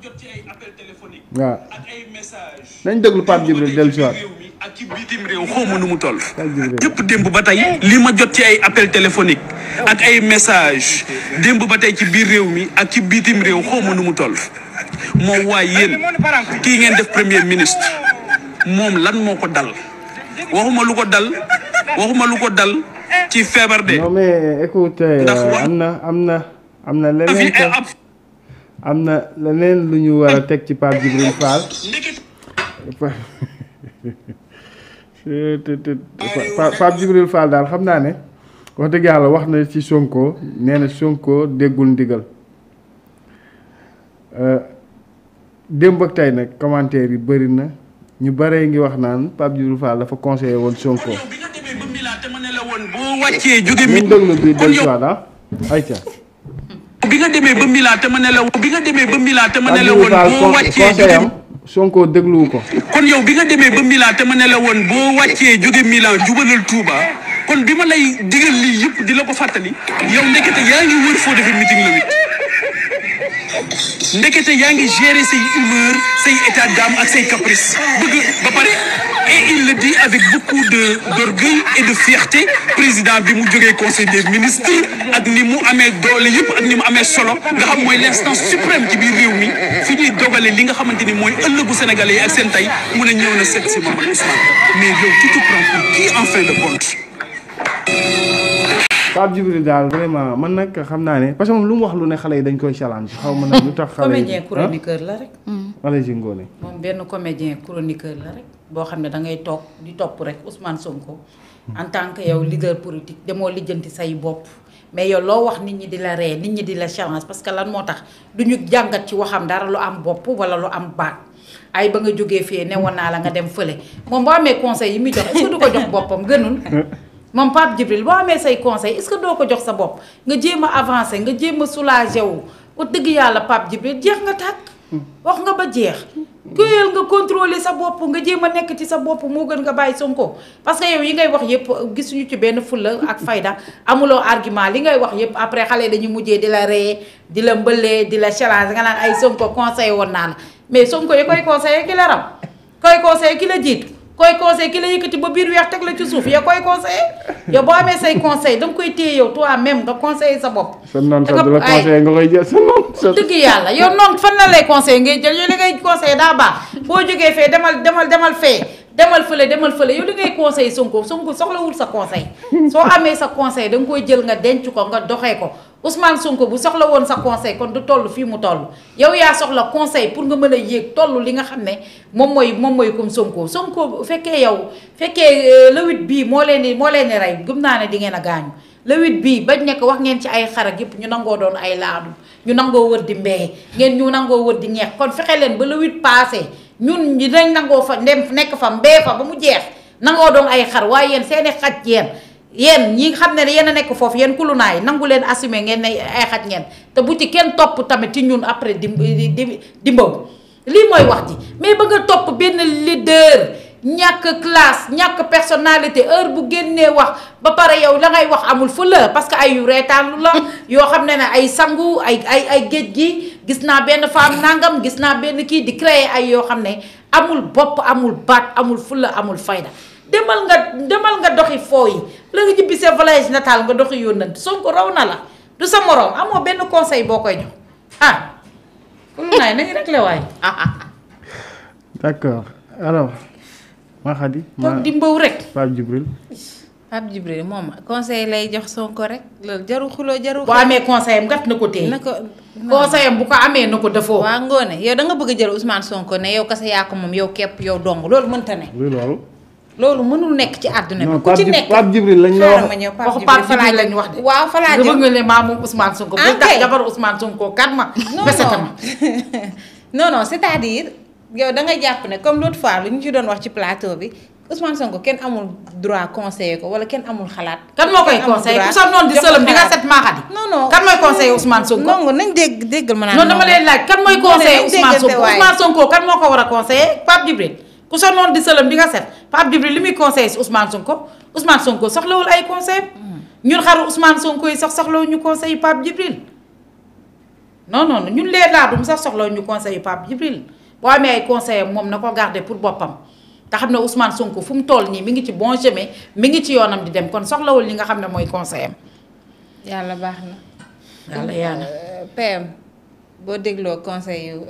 jot ci ay appel téléphonique waaw ak ay message nañ déglu Pape Djibril dellu si waat ak ci bitim réew xawma nu mu toll yëpp démb ba tey li ma jot ci ay appel téléphonique ak ay message démb ba tey ci biir réew mi ak ci bitim réew xawma nu mu toll moo waay yéen kii ngeen def premier ministre moom lan moo ko dal waxuma lu ko dal ci feebar de. non mais écoute am na leneen lu ñu war a teg ci Pape Djibril Fall Pape Djibril Fall daal xam naa ne wax dëgg yàlla wax na ci Sonko nee na Sonko déggul ndigal démb ak tey nag commentaire yi bëri na ñu bëree ngi wax naan Pape Djibril Fall dafa conseillé woon Sonko. boo wàccee jóge mi déglu bi del soit ah ayca bi nga demee ba Milan te ma ne la woon boo wàccee jóge Sonko dégluwu ko kon yow bi nga demee ba Milan te ma ne la woon boo wàccee jóge Milan jubalal Touba kon bi ma lay digal lii yëpp di la ko fàttali yow ndekete yaa ngi wër foo defee meeting la ndekete yaa ngi gérer say humeur say état d'âme ak say caprice bëgg ba pare et il le dit avec beaucoup d'orgueil et de fierté président bi mu jógee conseil des ministres ak ni mu amee doole yëpp ak ni mu amee solo nga xam mooy l'instance suprême ci biir réew mi fi ñuy dogale li nga xamante ni mooy ëllëgu sénégalais yi ak seen tey mu ne ñëw na seet si Mamadou Ousmane mais yow tu te prends pour qui en fin de compte. Pape Djibril daal vraiment man nag xam naa ne parce que moom lu mu wax lu ne xale yi dañ koy challenge xaw ma nag lu tax. xale yi comédien chroniqueur la rek. wala si ngoone. moom benn comédien chroniqueur la rek boo xam ne da ngay toog di topp rek Ousmane Sonko. en tant que yow leader politique demoo lijjanti say bopp. mais yow loo wax nit ñi di la ree nit ñi di la challenge parce que lan moo tax du ñu jàngat ci waxam dara lu am bopp wala lu am baat. ay ba nga jógee fii ne woon naa la nga dem fële moom boo amee conseil yi muy jox est-ce que du ko jox boppam gënul. moom Pape Djibril boo amee say conseil est-ce que doo ko jox sa bopp nga jéem a avancer nga jéem a soulager wu wax dëgg yàlla Pape Djibril jeex nga tàkk wax nga ba jeex kuyal nga contrôler sa bopp nga jéem a nekk ci sa bopp moo gën nga bàyyi Sonko parce que yow yi ngay wax yëpp gisuñu ci benn fulla ak fayda amuloo argument li ngay wax yëpp après xale dañuy mujjee di la ree di la mbëlee di la challenge nga naan ay Sonko conseil woon naa la mais Sonko yi koy conseillé ki la ram koy conseillé ki la jiitu koy conseil ki la yëkkati ba biir weex teg la ci suuf ya koy conseillé yow boo amee say conseil danga koy téye yow toi même nga conseillé sa bopp. sa noonu sax du la conseillé nga koy jël sa noonu. dëgg yàlla yow noonu fan la lay conseillé ngay jël yow li ngay conseillé daa baax boo jógee fee demal fee demal fële yow li ngay conseillé Sonko soxlawul sa conseil soo amee sa conseil danga koy jël nga denc ko nga doxee ko. Ousmane Sonko bu soxla woon sa conseil kon du toll fii mu toll yow yaa soxla conseil pour nga mën a yéeg toll li nga xam ne moom mooy comme Sonko fekkee le 8 bii moo leen di rey gëm naa ne di ngeen a gaañu le 8 bii bañ nekk wax ngeen ci ay xarak yëpp ñu nangoo doon ay laadu ñu nangoo wër di mbee ñu nangoo wër di ñeex kon fexe leen ba le 8 passé ñun ñi dañ nangoo fa ndem nekk fa mbee fa ba mu jeex nangoo doon ay xar waaye yéen seeni xaj yéen ñi xam ne yéen a nekk foofu yéen kulunaay nangu leen assumer ngeen ne ay xaj ngeen te bu ci kenn topp tamit ci ñun après dimbaw lii mooy wax ji mais ba nga topp benn leader ñàkk classe ñàkk personnalité heure bu génnee wax ba pare yow la ngay wax amul fula parce que ay yu reetaanlu la yoo xam ne ay sangu ay géej gi gis naa benn femme nangam gis naa benn kii di créer ay yoo xam ne amul bopp amul baat amul fula amul fayda demal nga doxi foo yi la nga ñibbi sa voyage natal nga doxi yónnant Sonko raw na la du sa moroom amoo benn conseil boo koy jox lu naay nañu rek la waay d'accord alors ma Khady toog di mbaw rek Pape Djibril moom conseil lay jox Sonko rek loolu jaru xuloo jaru boo amee conseil am ngat na ko téye na ko conseil am bu ko amee na ko defoo waa ngoone yow da nga bëgg a jël Ousmane Sonko ne yow kese yaa ko moom yow képp yow dong loolu mënta ne loolu mënul nekk ci àdduna bi ku ci nekk Pape Djibril lañ la wax Pape Djibril lañ wax de waaw fa laa jëm bëgg nga ne maa moom Ousmane Sonko bu tax jabar Ousmane Sonko kat ma besatama non c'est-à-dire yow da nga jàpp ne comme l'autre fois lu ñu ci doon wax ci plateau bi Ousmane Sonko kenn amul droit conseiller ko wala kenn amul xalaat kan moo koy conseiller ku sa noonu di sëlëm di nga set maaxadi non kan mooy conseiller Ousmane Sonko non nañ déggal ma naan non dama leen laaj kan mooy conseiller Ousmane Sonko kan moo ko war a conseiller Pape Djibril ku sa noonu di sëlëm di nga set Pape Djibril li muy conseiller si Ousmane Sonko soxlawul ay conseil ñun xaru Ousmane Sonko yi sax soxlawu ñu conseil Pape Djibril non non ñun lee laadum sax soxla ñu conseil Pape Djibril boo amee ay conseil moom na ko garder pour boppam te xam ne Ousmane Sonko fu mu toll nii mi ngi ci bon chemin mi ngi ci yoonam di dem kon soxlawul li nga xam ne mooy conseil am. yàlla baax na. yàlla yaana PM boo dégloo conseil yu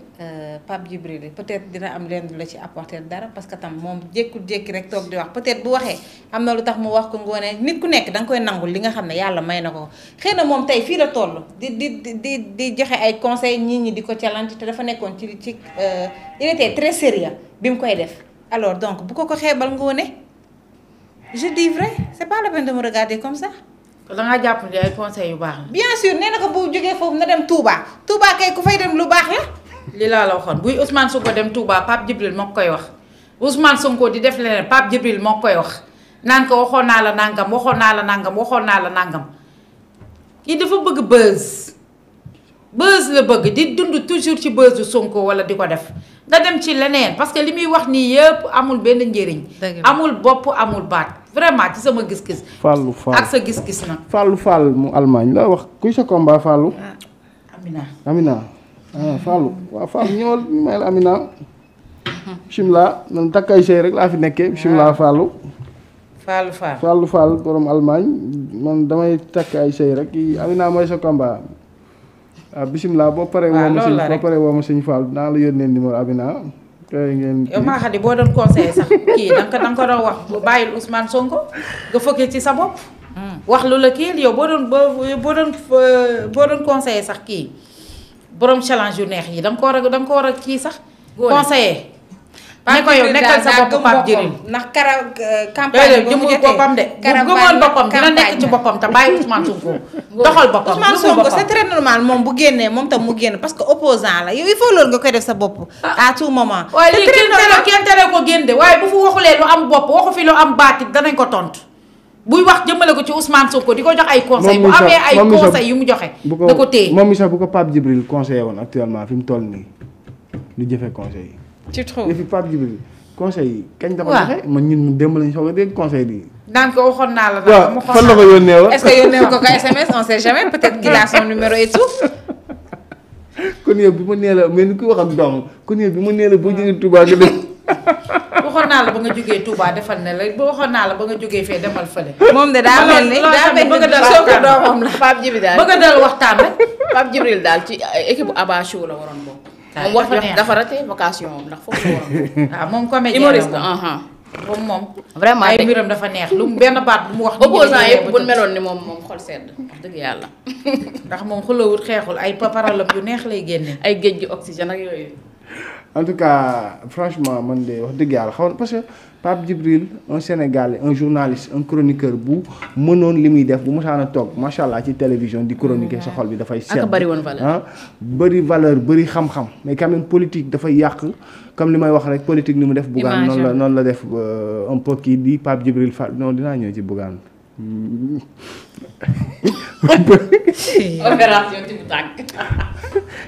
Pape Djibril peut-être dina am leen la ci apporter dara parce que tam moom jékki rek toog di wax peut-être bu waxee am na lu tax mu wax ko ngoone nit ku nekk da nga koy nangul li nga xam ne yàlla may na ko xëy na moom tey fii la toll di joxe ay conseil nit ñi di ko challenge te dafa nekkoon ci il était très sérieux bi mu koy def alors donc bu ko xeebal ngoone je dis vrai c'est pas la peine de me regarder comme ça. da ngaa jàpp ne ay conseils yu baax la. bien sûr nee na ko bu jógee foofu na dem Touba Touba kay ku fay dem lu baax la. li laa la waxoon buy Ousmane Sonko dem Touba Pape Djibril moo koy wax Ousmane Sonko di def leneen Pape Djibril moo koy wax naan ko waxoon naa la nangam waxoon naa la nangam waxoon naa la nangam kii dafa bëgg buzz la bëgg di dund toujours ci buzzu Sonko wala di ko def nga dem ci leneen parce que li muy wax nii yëpp amul benn njëriñ. amul bopp amul baat vraiment ci sama gis-gis. Fallou Fall ak sa gis-gis nag. Fallou Fall mu Allemagne la wax kuy sa combat Fallou. Amina Fallou waaw Fallou ñëwal may la Amina. bismillah man takk ay sëy rek laa fi nekkee bismillah Fallou. Fallou Fall borom Allemagne man damay takk ay sëy rek Amina mooy sa combat. waaw bisimilah boo paree woo ma sëñ Fall naa la yónnee numéro Amina. yow maa xam ne boo doon conseillé sax kii da nga ko doon wax bàyyil Ousmane Sonko nga fëkkee ci sa bopp. wax lu la kii yow boo doon conseillé sax kii borom challenge yu neex yi da nga ko war a kii sax. conseillé. ne ko yow nekkal sa bopp Pape Djibril ndax campagne bi mu jotee boppam de bu gëmoon boppam dina nekk ci boppam te bàyyi Ousmane Sonko doxal boppam Ousmane Sonko c'est très normal moom bu génnee moom tam mu génn parce que opposant la yow il faut loolu nga koy def sa bopp à tout moment. waaye lii kenn tere ko génn de waaye bu fu waxulee lu am bopp waxu fi lu am baatit danañ ko tontu buy wax jëmale ko ci Ousmane Sonko di ko jox ay conseil bu amee ay conseil yu mu joxe da ko téye moom mi sax bu ko Pape Djibril conseillé woon actuellement fi mu toll nii lu jëfee conseil yi. ci trop fi Pape Djibril conseil yi kañ dama joxe man ñun démb lañ soog a dégg conseil bi. daan ko waxoon naa la. waaw fan la ko yónnee woon est-ce que yónnee ko SMS on sait jamais peut-être qu'il a son numéro et tout. kon yow bi ma nee la mais ni kuy wax ak doom kon yow bi ma nee la boo jógee Touba nga dem. waxoon naa la ba nga jógee Touba defal ne la waxoon naa la ba nga jógee fee demal fële. moom de daa mel ni bëgg a dal waxtaan doomam la Pape Djibril daal bëgg a dal waxtaan rek. Pape Djibril daal ci équipe bu Abba Show la waroon bokk. moom wax dafa raté vocation moom ndax foofu la waroon. waaw moom comédien humoriste moom vraiment ay mbiram dafa neex lu benn baat bu mu wax. opposant yëpp bu meloon ni moom xol sedd wax dëgg yàlla. ndax moom xulawut xeexul ay parolam yu neex lay génne. ay géej gi oxygène ak yooyu. en tout cas franchement man de wax dëgg yàlla xaw parce que Pape Djibril un Sénégalais un journaliste un chroniqueur bu mënoon li muy def bu mosaan a toog macha allah ci télévision di chroniquer sa xol bi dafay sedd ak bëri woon valeur bëri valeur bëri xam-xam mais quand même politique dafay yàq comme li may wax rek politique ni mu def Bougane noonu la def un peu kii di Pape Djibril Fall non dinaa ñëw ci Bougane opération tibb tànk.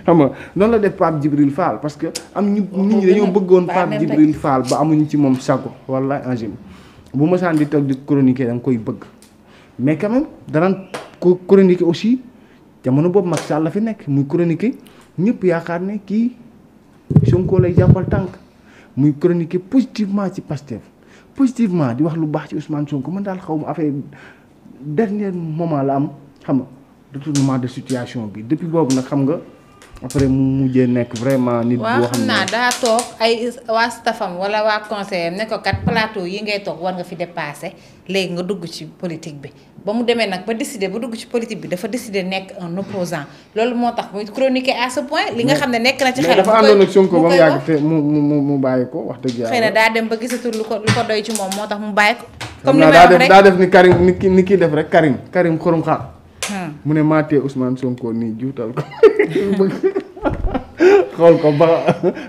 xam nga noonu la def Pape Djibril Fall parce que am ñu nit ñi dañoo bëggoon Pape Djibril Fall ba amuñu ci moom sago wala angime bu mësaan di toog di chroniquer da nga koy bëgg mais quand même danaan ko chroniquer aussi jamono boobu Macky Sall la fi nekk muy chroniquer ñëpp yaakaar ne kii Sonko lay jàppal tànk muy chroniquer positivement ci Pastef positivement di wax lu baax ci Ousmane Sonko man daal xaw ma affaire dernier moment la am xam nga retournement de situation bi depuis boobu nag xam nga après mu mujjee nekk vraiment nit boo xam ne waaw xam naa daa toog ay waa staffam wala waa conseiller ne ko kat plateau yi ngay toog war nga fi dépasser léegi nga dugg ci politique bi ba mu demee nag ba décider ba dugg ci politique bi dafa décider nekk un opposant loolu moo tax muy chroniquer à ce point li nga xam ne nekk na ci xel dafa àndoon ak Sonko ba mu yàgg te mu bàyyi ko wax dëgg yàlla xëy na daa dem ba gisatul lu ko doy ci moom moo tax mu bàyyi ko comme li may wax rek daa def ni Karim ni kii def rek Karim xurum xaar mu ne maatee Ousmane Sonko nii juutal ko xool ko ba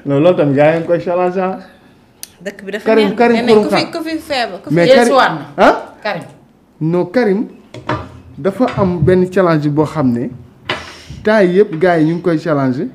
loolu tamit yaa ngi koy challenge dëkk bi dafa neex Karim ku fi feebar ku fi yeesuwaat na Karim non Karim dafa am benn challenge boo xam ne temps yii yëpp gars yi ñu ngi koy challenge